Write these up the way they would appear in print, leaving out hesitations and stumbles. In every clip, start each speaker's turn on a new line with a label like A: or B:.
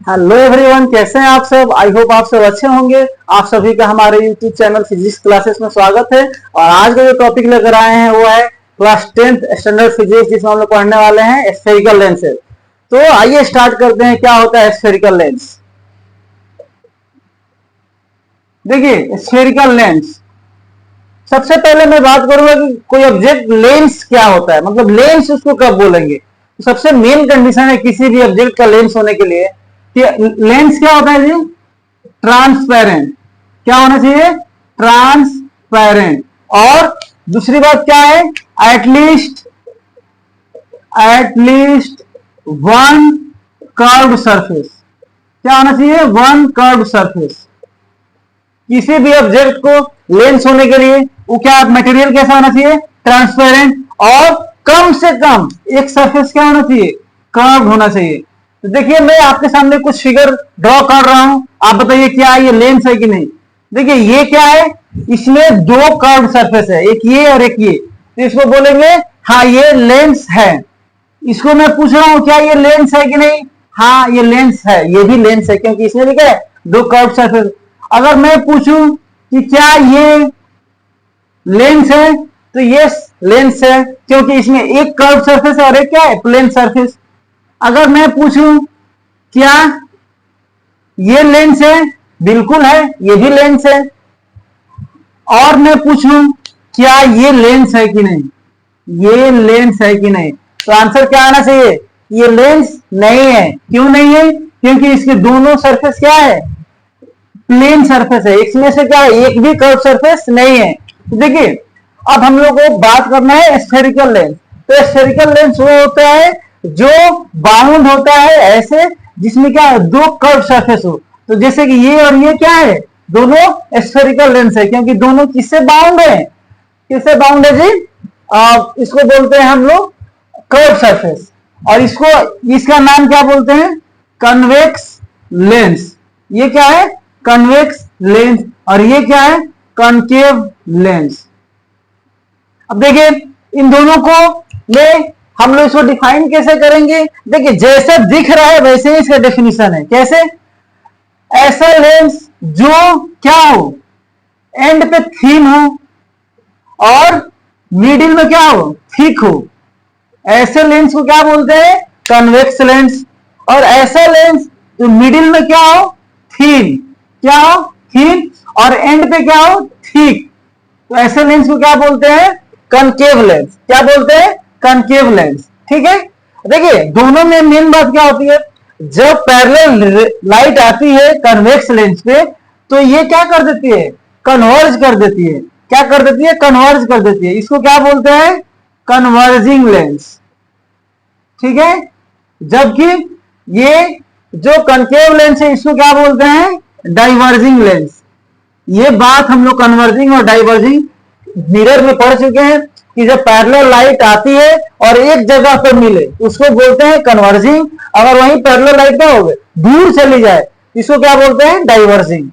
A: Hello everyone, कैसे हैं आप सब। आई होप आप सब अच्छे होंगे। आप सभी का हमारे यूट्यूब चैनल फिजिक्स क्लासेस में स्वागत है। और आज का जो टॉपिक लेकर आए हैं वो है क्लास 10th स्टैंडर्ड फिजिक्स, जिसमें हम लोग पढ़ने वाले हैं स्फेरिकल लेंसेज। तो आइए स्टार्ट करते हैं, क्या होता है स्फेरिकल लेंस। देखिए स्फेरिकल लेंस, सबसे पहले मैं बात करूंगा कि कोई ऑब्जेक्ट लेंस क्या होता है, मतलब लेंस उसको कब बोलेंगे। तो सबसे मेन कंडीशन है किसी भी ऑब्जेक्ट का लेंस होने के लिए कि लेंस क्या होता है जी, ट्रांसपेरेंट। क्या होना चाहिए, ट्रांसपेरेंट। और दूसरी बात क्या है, एटलीस्ट वन कर्व्ड सरफेस। क्या होना चाहिए, वन कर्व्ड सरफेस। किसी भी ऑब्जेक्ट को लेंस होने के लिए वो क्या मटेरियल कैसा होना चाहिए, ट्रांसपेरेंट। और कम से कम एक सरफेस क्या होना चाहिए, कर्व होना चाहिए। तो देखिए मैं आपके सामने कुछ फिगर ड्रॉ कर रहा हूं, आप बताइए क्या ये लेंस है कि नहीं। देखिए ये क्या है, इसमें दो कर्व सरफेस है, एक ये और एक ये। तो इसको बोलेंगे हाँ ये लेंस है। इसको मैं पूछ रहा हूं क्या ये लेंस है कि नहीं, हाँ ये लेंस है, ये भी लेंस है क्योंकि इसमें भी क्या है, दो कर्व सरफेस। अगर मैं पूछूं कि क्या ये लेंस है, तो ये लेंस है क्योंकि इसमें एक कर्व सरफेस है और एक क्या है, प्लेन सरफेस। अगर मैं पूछूं क्या ये लेंस है, बिल्कुल है, ये भी लेंस है। और मैं पूछूं क्या ये लेंस है कि नहीं, ये लेंस है कि नहीं, तो आंसर क्या आना चाहिए, ये लेंस नहीं है। क्यों नहीं है, क्योंकि इसके दोनों सरफेस क्या है, प्लेन सरफेस है। इसमें से क्या है, एक भी कर्व सरफेस नहीं है। देखिए अब हम लोग को बात करना है स्फेरिकल लेंस। तो स्फेरिकल लेंस वो होता है जो बाउंड होता है ऐसे, जिसमें क्या है, दो कर्व सरफेस हो। तो जैसे कि ये और ये क्या है, दोनों स्फेरिकल लेंस है क्योंकि दोनों किससे बाउंड है, किससे बाउंड है जी, इसको बोलते हैं हम लोग कर्व सरफेस। और इसको, इसका नाम क्या बोलते हैं, कन्वेक्स लेंस। ये क्या है, कन्वेक्स लेंस। और ये क्या है, कॉनकेव लेंस। अब देखिए इन दोनों को में हम लोग इसको डिफाइन कैसे करेंगे। देखिए जैसा दिख रहा है वैसे ही इसका डेफिनेशन है। कैसे, ऐसा लेंस जो क्या हो, एंड पे थीन हो और मिडिल में क्या हो, थिक हो, ऐसे लेंस को क्या बोलते हैं, कन्वेक्स लेंस। और ऐसा लेंस जो मिडिल में क्या हो, थीन, क्या हो, थीन, और एंड पे क्या हो, थिक, तो ऐसे लेंस को क्या बोलते हैं, कनकेव लेंस। क्या बोलते हैं, कनकेव लेंस। ठीक है। देखिए दोनों में मेन बात क्या होती है, जब पैरेलल लाइट आती है कन्वेक्स लेंस पे तो ये क्या कर देती है, कन्वर्ज कर देती है। क्या कर देती है, कन्वर्ज कर देती है। इसको क्या बोलते हैं, कन्वर्जिंग लेंस। ठीक है। जबकि ये जो कनकेव लेंस है इसको क्या बोलते हैं, डाइवर्जिंग लेंस। ये बात हम लोग कन्वर्जिंग और डाइवर्जिंग मिरर में पढ़ चुके हैं कि जब पैरेलल लाइट आती है और एक जगह पर मिले उसको बोलते हैं कन्वर्जिंग। अगर वहीं पैरेलल लाइट क्या हो गए, दूर चली जाए, इसको क्या बोलते हैं, डाइवर्जिंग।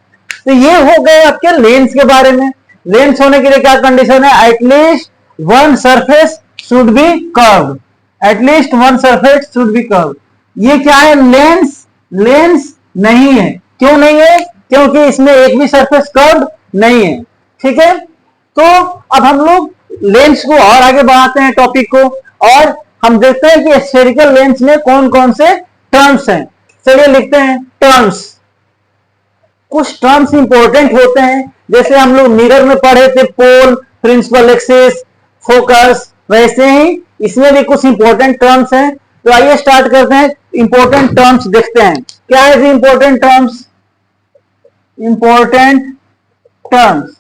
A: तो ये हो गए आपके लेंस के बारे में। लेंस होने के लिए क्या कंडीशन है, at least one surface should be curve, at least one surface should be curve. ये क्या है, लेंस, लेंस नहीं है। क्यों नहीं है, क्योंकि इसमें एक भी सरफेस कर्व नहीं है। ठीक है। तो अब हम लोग लेंस को और आगे बढ़ाते हैं टॉपिक को, और हम देखते हैं कि स्फेरिकल लेंस में कौन कौन से टर्म्स हैं। चलिए लिखते हैं टर्म्स। कुछ टर्म्स इंपॉर्टेंट होते हैं, जैसे हम लोग मिरर में पढ़े थे पोल, प्रिंसिपल एक्सिस, फोकस, वैसे ही इसमें भी कुछ इंपॉर्टेंट टर्म्स हैं। तो आइए स्टार्ट करते हैं, इंपॉर्टेंट टर्म्स देखते हैं। क्या है जी इंपॉर्टेंट टर्म्स, इंपॉर्टेंट टर्म्स।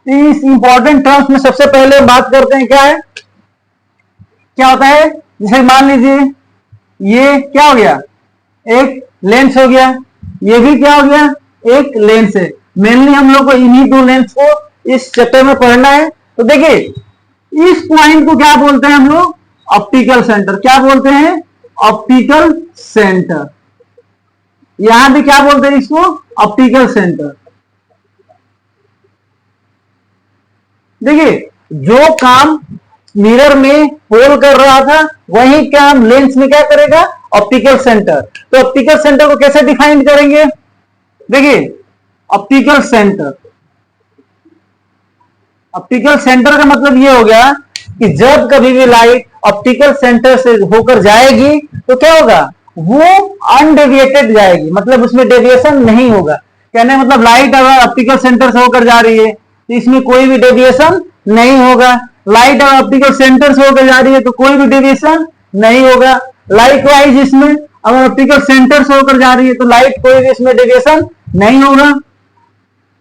A: इस इंपॉर्टेंट टर्म्स में सबसे पहले बात करते हैं क्या है, क्या होता है, जैसे मान लीजिए ये क्या हो गया, एक लेंस हो गया, ये भी क्या हो गया, एक लेंस है। मेनली हम लोग को इन्हीं दो लेंस को इस चैप्टर में पढ़ना है। तो देखिए इस पॉइंट को क्या बोलते हैं हम लोग, ऑप्टिकल सेंटर। क्या बोलते हैं, ऑप्टिकल सेंटर। यहां भी क्या बोलते हैं इसको, ऑप्टिकल सेंटर। देखिए जो काम मिरर में पोल कर रहा था वही काम लेंस में क्या करेगा, ऑप्टिकल सेंटर। तो ऑप्टिकल सेंटर को कैसे डिफाइन करेंगे? देखिए ऑप्टिकल सेंटर, ऑप्टिकल सेंटर का मतलब ये हो गया कि जब कभी भी लाइट ऑप्टिकल सेंटर से होकर जाएगी तो क्या होगा, वो अनडेविएटेड जाएगी, मतलब उसमें डेविएशन नहीं होगा। कहने मतलब लाइट अगर ऑप्टिकल सेंटर से होकर जा रही है तो इसमें कोई भी डेविएशन नहीं होगा। लाइट अगर ऑप्टिकल सेंटर से होकर जा रही है तो कोई भी डेविएशन नहीं होगा। लाइकवाइज इसमें अगर ऑप्टिकल सेंटर से होकर जा रही है तो लाइट कोई भी इसमें डेविएशन नहीं होगा,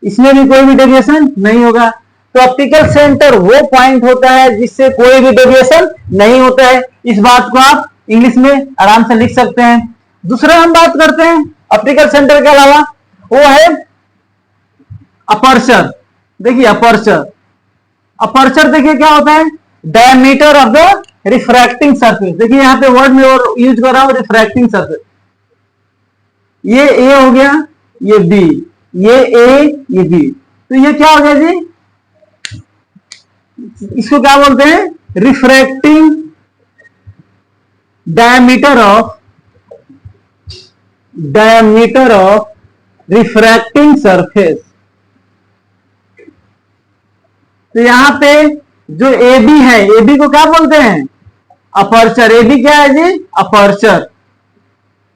A: इसमें भी कोई भी डेविएशन नहीं होगा। तो ऑप्टिकल सेंटर वो पॉइंट होता है जिससे कोई भी डेविएशन नहीं होता है। इस बात को आप इंग्लिश में आराम से लिख सकते हैं। दूसरा हम बात करते हैं ऑप्टिकल सेंटर के अलावा, वो है अपर्चर। देखिए अपर्चर, अपर्चर देखिए क्या होता है, diameter of the refracting surface. देखिए यहां पे वर्ड में और यूज कर रहा हूं रिफ्रैक्टिंग सरफेस। ये ए हो गया, ये बी, ये ए, ये बी, तो ये क्या हो गया जी, इसको क्या बोलते हैं, refracting diameter of refracting surface. तो यहां पे जो ए बी है, ए बी को क्या बोलते हैं, अपर्चर। ए बी क्या है जी, अपर्चर,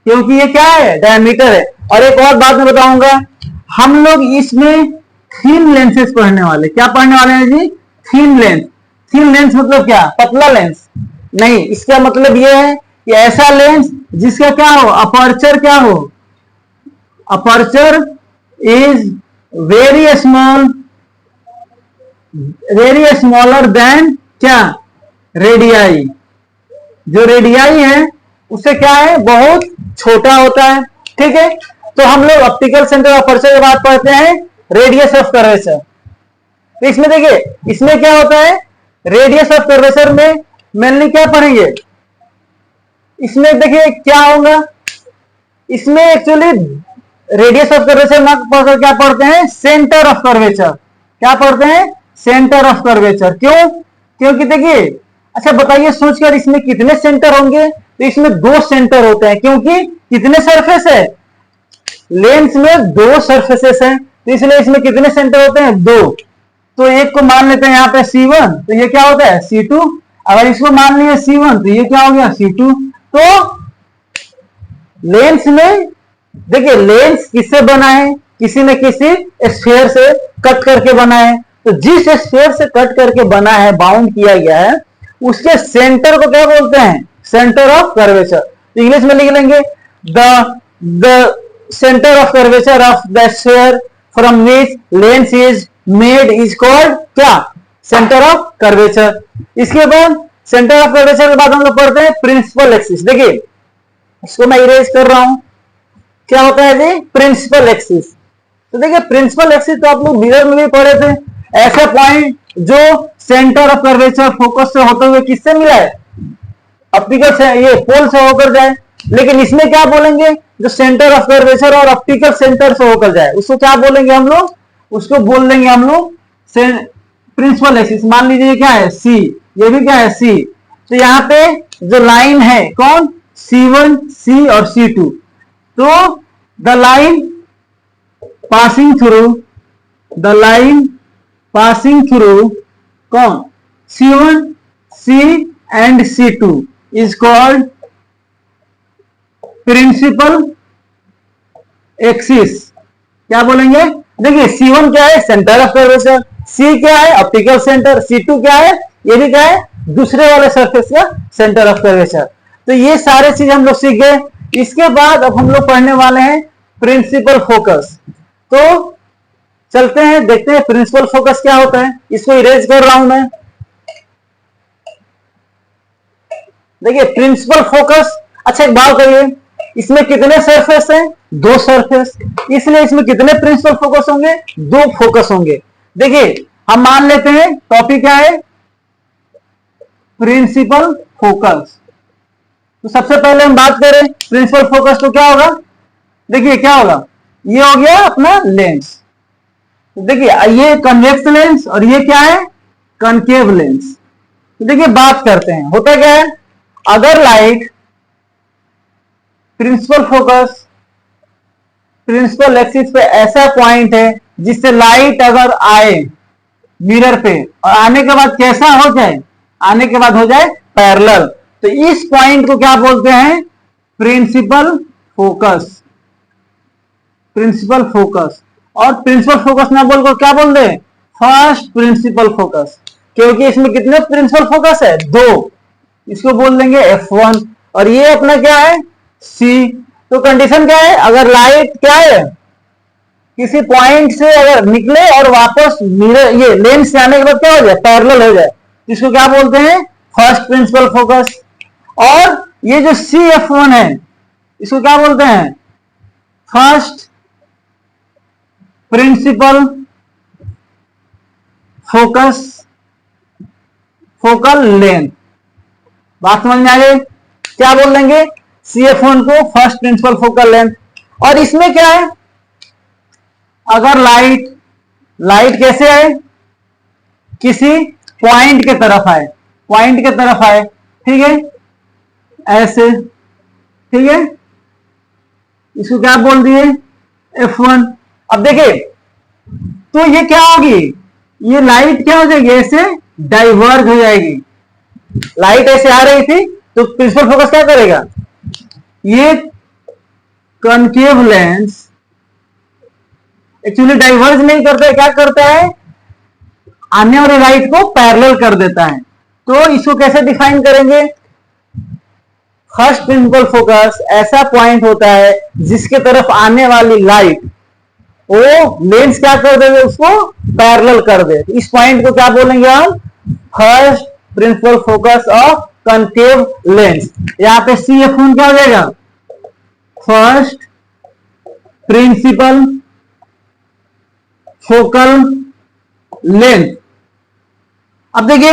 A: क्योंकि ये क्या है, डायमीटर है। और एक और बात मैं बताऊंगा, हम लोग इसमें थिन लेंसेज पढ़ने वाले, क्या पढ़ने वाले हैं जी, थिन लेंस। थिन लेंस मतलब क्या, पतला लेंस नहीं, इसका मतलब यह है कि ऐसा लेंस जिसका क्या हो, अपर्चर क्या हो, aperture is very small, very smaller than क्या, रेडियाई। जो रेडियाई है उससे क्या है, बहुत छोटा होता है। ठीक है, तो हम लोग ऑप्टिकल सेंटर अपर्चर की बात पढ़ते हैं, रेडियस ऑफ कर्वेचर। तो इसमें देखिए, इसमें क्या होता है, रेडियस ऑफ कर्वेचर में मेनली क्या पढ़ेंगे, इसमें देखिए क्या होगा, इसमें एक्चुअली रेडियस ऑफ कर्वेचर ना पढ़कर क्या पढ़ते हैं, सेंटर ऑफ कर्वेचर। क्या पढ़ते हैं, सेंटर ऑफ कर्वेचर। क्यों, क्योंकि देखिए, अच्छा बताइए सोचकर, इसमें कितने सेंटर होंगे, तो इसमें 2 सेंटर होते हैं, क्योंकि कितने सरफेस है, लेंस में 2 सरफेसेस हैं, तो इसलिए इसमें कितने सेंटर होते हैं, 2। तो एक को मान लेते हैं यहाँ पे C1, तो ये क्या होता है, C2। अगर इसको मान लिया C1 तो ये क्या हो गया, C2। तो लेंस में देखिए, लेंस किससे बना है, किसी न किसी स्फीयर से कट करके बना है। तो जिस स्फीयर से कट करके बना है, बाउंड किया गया है, उसके सेंटर को क्या बोलते हैं, सेंटर ऑफ कर्वेचर। इंग्लिश में लिख लेंगे, the centre of curvature of the sphere from which lens is made is called क्या, सेंटर ऑफ कर्वेचर। इसके बाद सेंटर ऑफ कर्वेचर के बाद हम लोग पढ़ते हैं प्रिंसिपल एक्सिस। देखिए इसको मैं इरेज कर रहा हूं, क्या होता है जी, प्रिंसिपल एक्सिस। तो देखिए प्रिंसिपल एक्सिस तो आप लोग मिरर में भी पढ़े थे, ऐसा पॉइंट जो सेंटर ऑफ कर्वेचर फोकस से होते हुए किससे मिला है, ऑप्टिकल से, ये पोल से होकर जाए। लेकिन इसमें क्या बोलेंगे, जो सेंटर ऑफ कर्वेचर और ऑप्टिकल सेंटर से होकर जाए, उसको क्या बोलेंगे हम लोग, उसको बोल लेंगे हम लोग प्रिंसिपल एक्सिस। मान लीजिए क्या है, सी, ये भी क्या है, सी। तो यहाँ पे जो लाइन है कौन, C1, C और C2। तो द लाइन पासिंग थ्रू कौन, C1, C and C2 is called principal axis. क्या बोलेंगे, देखिए C1 क्या है, सेंटर ऑफ कर्वेचर, C क्या है, ऑप्टिकल सेंटर, C2 क्या है, ये भी क्या है, दूसरे वाले सरफेस का सेंटर ऑफ कर्वेचर। तो ये सारे चीज हम लोग सीख गए। इसके बाद अब हम लोग पढ़ने वाले हैं प्रिंसिपल फोकस। तो चलते हैं, देखते हैं प्रिंसिपल फोकस क्या होता है। इसको इरेज कर रहा हूं मैं। देखिए प्रिंसिपल फोकस, अच्छा एक बात करिए, इसमें कितने सरफेस हैं, 2 सरफेस, इसलिए इसमें कितने प्रिंसिपल फोकस होंगे, 2 फोकस होंगे। देखिए हम मान लेते हैं टॉपिक क्या है, प्रिंसिपल फोकस। तो सबसे पहले हम बात करें प्रिंसिपल फोकस, तो क्या होगा, देखिए क्या होगा, ये हो गया अपना लेंस। तो देखिए ये कन्वेक्स लेंस और ये क्या है, कनकेव लेंस। तो देखिए बात करते हैं, होता क्या है, अगर light principal focus principal axis पे ऐसा पॉइंट है जिससे लाइट अगर आए मिरर पे और आने के बाद कैसा हो जाए, आने के बाद हो जाए पैरेलल, तो इस पॉइंट को क्या बोलते हैं, प्रिंसिपल फोकस। प्रिंसिपल फोकस, और प्रिंसिपल फोकस ना बोलकर क्या बोल दे, फर्स्ट प्रिंसिपल फोकस, क्योंकि इसमें कितने प्रिंसिपल फोकस है, दो, इसको बोल देंगे F1। और ये अपना क्या है, C। तो कंडीशन क्या है, अगर लाइट क्या है, किसी पॉइंट से अगर निकले और वापस मिरर ये लेंस से आने के बाद क्या हो जाए, पैरेलल हो जाए, इसको क्या बोलते हैं, फर्स्ट प्रिंसिपल फोकस। और ये जो CF1 है इसको क्या बोलते हैं, first principle focus, focal length. बात समझ में आ गई, क्या बोल देंगे, CF1 को फर्स्ट प्रिंसिपल फोकल लेंथ। और इसमें क्या है, अगर लाइट कैसे आए, किसी पॉइंट के तरफ आए, पॉइंट के तरफ आए, ठीक है, ऐसे, ठीक है, इसको क्या बोल दिए, F1। अब देखिए, तो ये क्या होगी, ये लाइट क्या हो जाएगी, ऐसे डाइवर्ज हो जाएगी। लाइट ऐसे आ रही थी तो प्रिंसिपल फोकस क्या करेगा, ये कॉन्केव लेंस एक्चुअली डाइवर्ज नहीं करता है, क्या करता है, आने वाली लाइट को पैरेलल कर देता है। तो इसको कैसे डिफाइन करेंगे, फर्स्ट प्रिंसिपल फोकस ऐसा पॉइंट होता है जिसके तरफ आने वाली लाइट वो लेंस क्या कर दे, उसको पैरेलल कर दे। इस पॉइंट को क्या बोलेंगे हम, first principle focus of concave lens. यहां पे CF1 क्या हो जाएगा, फर्स्ट प्रिंसिपल फोकल लेंथ। अब देखिए,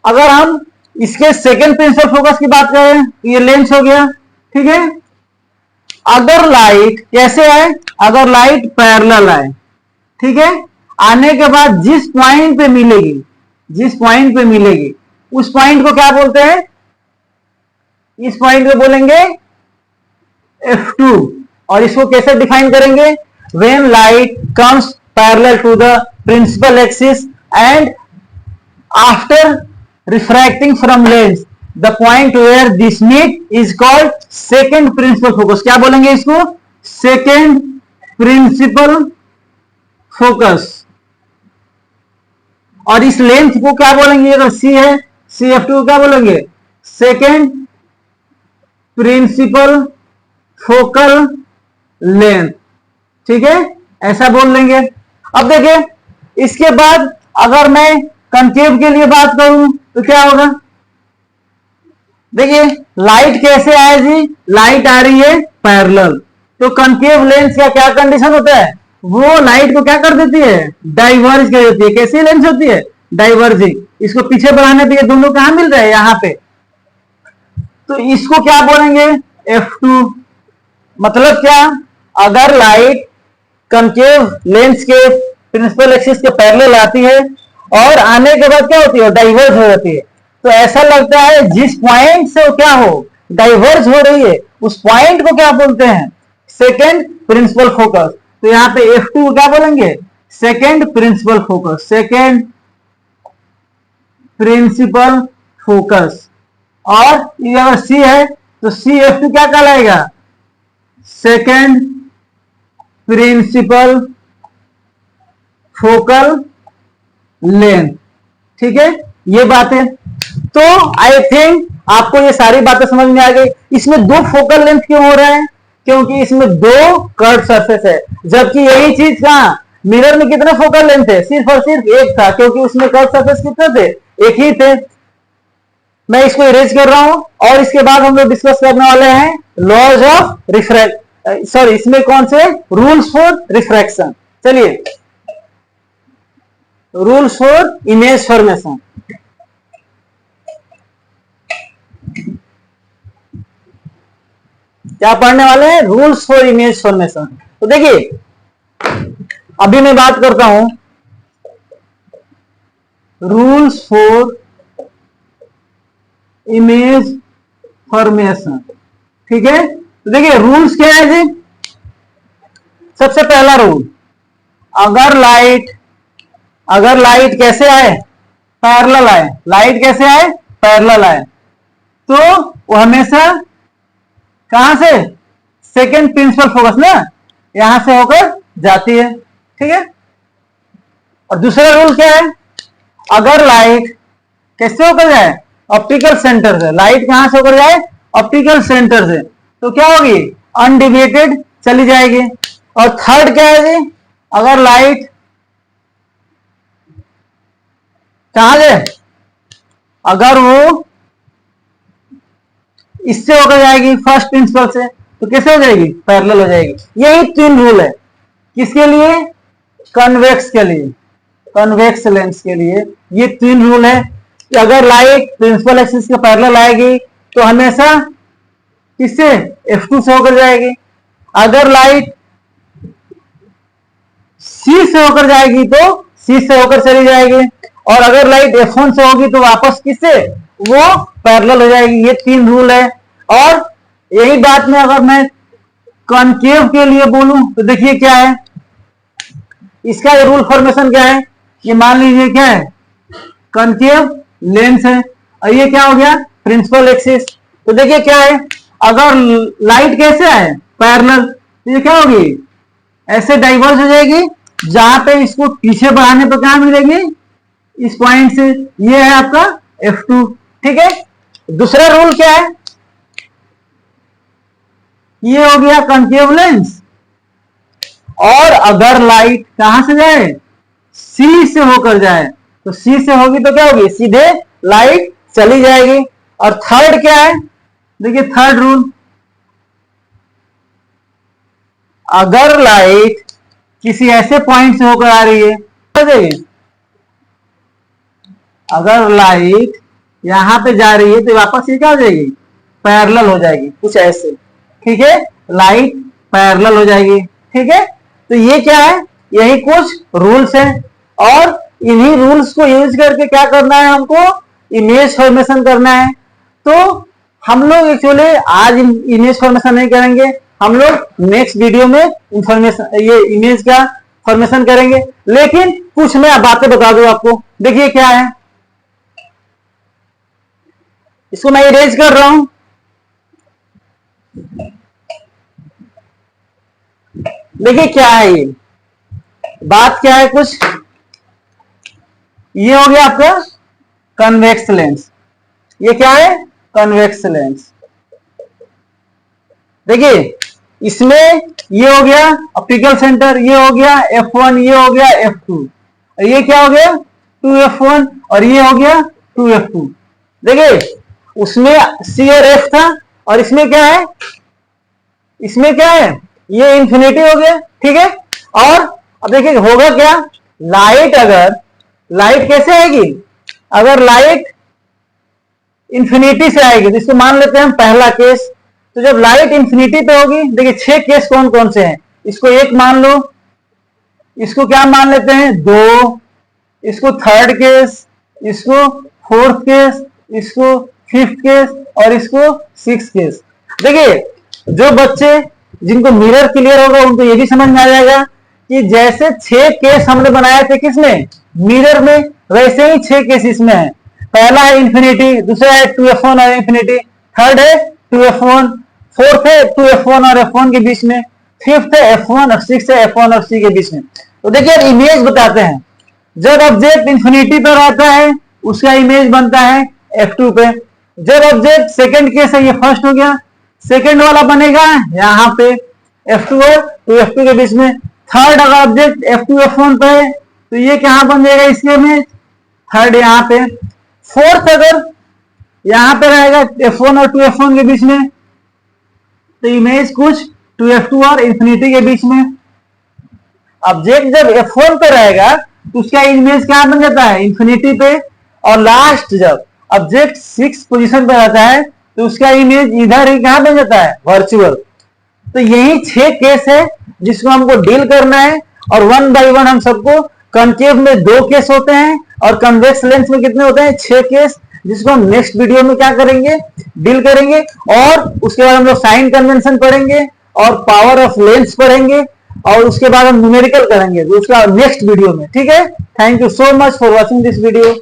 A: अगर हम इसके सेकेंड प्रिंसिपल फोकस की बात करें तो ये लेंस हो गया, ठीक है। अगर लाइट कैसे आए, अगर लाइट पैरेलल आए, ठीक है, आने के बाद जिस पॉइंट पे मिलेगी, जिस पॉइंट पे मिलेगी उस पॉइंट को क्या बोलते हैं, इस पॉइंट को बोलेंगे F2। और इसको कैसे डिफाइन करेंगे, when light comes parallel to the principal axis and after refracting from lens the point where this meet is called second principal focus. क्या बोलेंगे इसको, सेकेंड प्रिंसिपल फोकस। और इस लेंथ को क्या बोलेंगे, अगर C है, CF2 क्या बोलेंगे, सेकेंड प्रिंसिपल फोकल लेंथ, ठीक है, ऐसा बोल लेंगे। अब देखिए, इसके बाद अगर मैं कॉन्केव के लिए बात करूं तो क्या होगा, देखिए लाइट कैसे आएगी, लाइट आ रही है पैरेलल, तो कॉन्केव लेंस का क्या कंडीशन होता है, वो लाइट को क्या कर देती है, डाइवर्ज कर देती है। कैसी लेंस होती है, डाइवर्जिंग। इसको पीछे बढ़ाने पे ये दोनों कहां मिल रहे हैं, यहां पे, तो इसको क्या बोलेंगे, F2। मतलब क्या, अगर लाइट कॉन्केव लेंस के प्रिंसिपल एक्सिस के पैरेलल आती है और आने के बाद क्या होती है, डाइवर्ज हो जाती है, तो ऐसा लगता है जिस पॉइंट से वो क्या हो, डाइवर्ज हो रही है, उस पॉइंट को क्या बोलते हैं, सेकेंड प्रिंसिपल फोकस। तो यहां पे F2 क्या बोलेंगे, second principal focus, second principal focus. और ये अगर C है तो CF2 क्या कहलाएगा, सेकेंड प्रिंसिपल फोकल लेंथ, ठीक है, ये बातें। तो आई थिंक आपको ये सारी बातें समझ में आ गई। इसमें दो फोकल लेंथ क्यों हो रहा है, क्योंकि इसमें दो कर्व सरफेस है, जबकि यही चीज कहां, मिरर में कितने फोकल लेंथ है, सिर्फ और सिर्फ एक था, क्योंकि उसमें कर्व सरफेस कितने थे, एक ही थे। मैं इसको इरेज कर रहा हूं और इसके बाद हम लोग डिस्कस करने वाले हैं लॉज ऑफ रिफ्रैक्ट, सॉरी इसमें कौन से, रूल्स फॉर रिफ्रैक्शन। चलिए, रूल्स फॉर इमेज फॉर्मेशन। क्या पढ़ने वाले हैं, रूल्स फॉर इमेज फॉर्मेशन। तो देखिए, अभी मैं बात करता हूं रूल्स फॉर इमेज फॉर्मेशन, ठीक है। तो देखिए रूल्स क्या है जी। सबसे पहला रूल, अगर लाइट कैसे आए, पैरेलल आए, लाइट कैसे आए, पैरेलल आए, तो वो हमेशा कहां से, सेकेंड प्रिंसिपल फोकस ना, यहां से होकर जाती है, ठीक है। और दूसरा रूल क्या है, अगर लाइट कैसे होकर जाए, ऑप्टिकल सेंटर से, लाइट कहां से होकर जाए, ऑप्टिकल सेंटर से, तो क्या होगी, अनडिविएटेड चली जाएगी। और थर्ड क्या है जी, अगर लाइट कहां जाए, अगर वो इससे होकर जाएगी फर्स्ट प्रिंसिपल से, तो कैसे हो जाएगी, पैरेलल हो जाएगी। यही तीन रूल है, किसके लिए, कन्वेक्स के लिए, कन्वेक्स लेंस के लिए ये तीन रूल है कि अगर लाइट प्रिंसिपल एक्सिस के पैरेलल आएगी तो हमेशा किससे, F2 से होकर जाएगी। अगर लाइट C से होकर जाएगी तो C से होकर चली जाएगी, और अगर लाइट F1 से होगी तो वापस किससे, वो पैरेलल हो जाएगी। ये तीन रूल है। और यही बात में अगर मैं कॉनकेव के लिए बोलूं तो देखिए क्या है, इसका रूल फॉर्मेशन क्या है, ये मान लीजिए क्या है, कॉनकेव लेंस है, और ये क्या हो गया, प्रिंसिपल एक्सिस। तो देखिए क्या है, अगर लाइट कैसे आए, पैरेलल, तो ये क्या होगी, ऐसे डाइवर्ज हो जाएगी, जहां पे इसको पीछे बढ़ाने पर क्या मिलेगी, इस पॉइंट से, ये है आपका F2, ठीक है। दूसरा रूल क्या है, ये हो गया कॉनकेव लेंस। और अगर लाइट कहां से जाए, C से होकर जाए, तो C से होगी तो क्या होगी, सीधे लाइट चली जाएगी। और थर्ड क्या है, देखिए थर्ड रूल, अगर लाइट किसी ऐसे पॉइंट से होकर आ रही है, अगर लाइट यहां पे जा रही है तो वापस ये क्या हो जाएगी, पैरेलल हो जाएगी, कुछ ऐसे, ठीक है, लाइट पैरेलल हो जाएगी, ठीक है। तो ये क्या है, यही कुछ रूल्स हैं, और इन्हीं रूल्स को यूज करके क्या करना है, हमको इमेज फॉर्मेशन करना है। तो हम लोग एक्चुअली आज इमेज फॉर्मेशन नहीं करेंगे, हम लोग नेक्स्ट वीडियो में इंफॉर्मेशन, ये इमेज का फॉर्मेशन करेंगे। लेकिन कुछ मैं बातें बता दूं आपको, देखिए क्या है, इसको मैं इरेज कर रहा हूं, देखिए क्या है, ये बात क्या है, कुछ ये हो गया आपका कन्वेक्स लेंस, ये क्या है, कन्वेक्स लेंस। देखिए इसमें ये हो गया ऑप्टिकल सेंटर, ये हो गया F1, ये हो गया F2, ये क्या हो गया 2F1, और ये हो गया 2F2। देखिए उसमें C और F था, और इसमें क्या है, इसमें क्या है, ये इंफिनिटी हो गया, ठीक है। और अब देखिए होगा क्या, लाइट, अगर लाइट कैसे आएगी, अगर लाइट इंफिनिटी से आएगी, तो इसको मान लेते हैं हम पहला केस। तो जब लाइट इंफिनिटी पे होगी, देखिए 6 केस कौन कौन से हैं, इसको एक मान लो, इसको क्या मान लेते हैं 2, इसको थर्ड केस, इसको फोर्थ केस, इसको फिफ्थ केस, और इसको सिक्स केस। देखिए जो बच्चे जिनको मिरर क्लियर होगा उनको ये भी समझ में आ जाएगा कि जैसे 6 केस हमने बनाए थे किसमें, मिरर में, वैसे ही 6 केस इसमें है। पहला है इंफिनिटी, दूसरा है 2F1 और इंफिनिटी, थर्ड है 2F1, फोर्थ है 2F1 और F1 के बीच में, फिफ्थ है F1 और सिक्स है F1 और C के बीच में। तो देखिए इमेज बताते हैं, जब ऑब्जेक्ट इंफिनिटी पर आता है उसका इमेज बनता है F2 पे। जब ऑब्जेक्ट सेकंड केस है, ये फर्स्ट हो गया, सेकंड वाला बनेगा यहाँ पे F2 और 2F2 के बीच में। थर्ड अगर ऑब्जेक्ट F2 F1 पे है तो ये कहां बन जाएगा, इसके इमेज थर्ड यहाँ पे। फोर्थ अगर यहां पे रहेगा F1 और 2F1 के बीच में, तो इमेज कुछ 2F2 और इंफिनिटी के बीच में। ऑब्जेक्ट जब F1 पे रहेगा तो उसका इमेज क्या बन जाता है, इंफिनिटी पे। और लास्ट जब ऑब्जेक्ट 6 पोजीशन पे रहता है तो उसका इमेज इधर ही कहां बन जाता है, वर्चुअल। तो यही 6 केस है जिसको हमको डील करना है, और वन बाय वन हम सबको, कॉनकेव में 2 केस होते हैं और कन्वेक्स लेंस में कितने होते हैं, 6 केस, जिसको हम नेक्स्ट वीडियो में क्या करेंगे, डील करेंगे। और उसके बाद हम लोग साइन कन्वेंशन पढ़ेंगे और पावर ऑफ लेंस पढ़ेंगे और उसके बाद हम न्यूमेरिकल करेंगे उसका नेक्स्ट वीडियो में। ठीक है, thank you so much for watching this video.